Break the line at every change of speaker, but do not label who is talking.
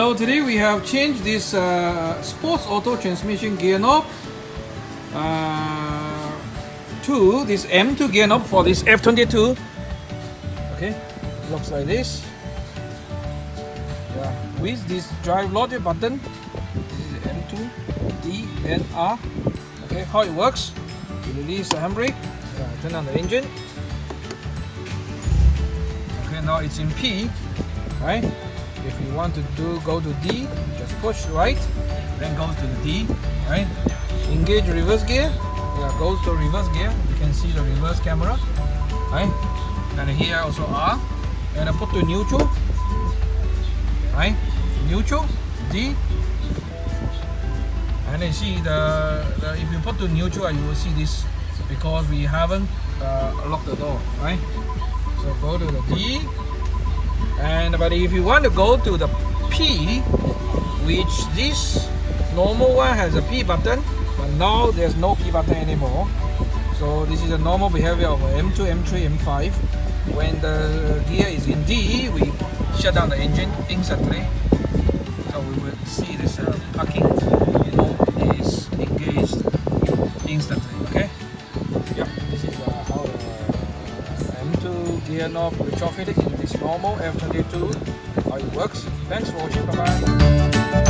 So today we have changed this sports auto transmission gear knob to this M2 gear knob for this F22. Okay, looks like this. Yeah, with this drive logic button. This is M2, D, and R. Okay, how it works? You release the handbrake. Turn on the engine. Okay, now it's in P, right? If you want to go to D, just push right, then goes to the D, right? Engage reverse gear, yeah, goes to reverse gear. You can see the reverse camera, right? And here also R, and I put to neutral, right? Neutral, D, and then see the if you put to neutral, you will see this because we haven't locked the door, right? So go to the D. But if you want to go to the P, which this normal one has a P button, but now there's no P button anymore. So this is a normal behavior of M2, M3, M5. When the gear is in D, we shut down the engine instantly. So we will see this parking is engaged instantly. Okay. Yep. This is how the M2 gear knob retrofitted in this normal F22. How it works. Thanks for watching. Bye bye.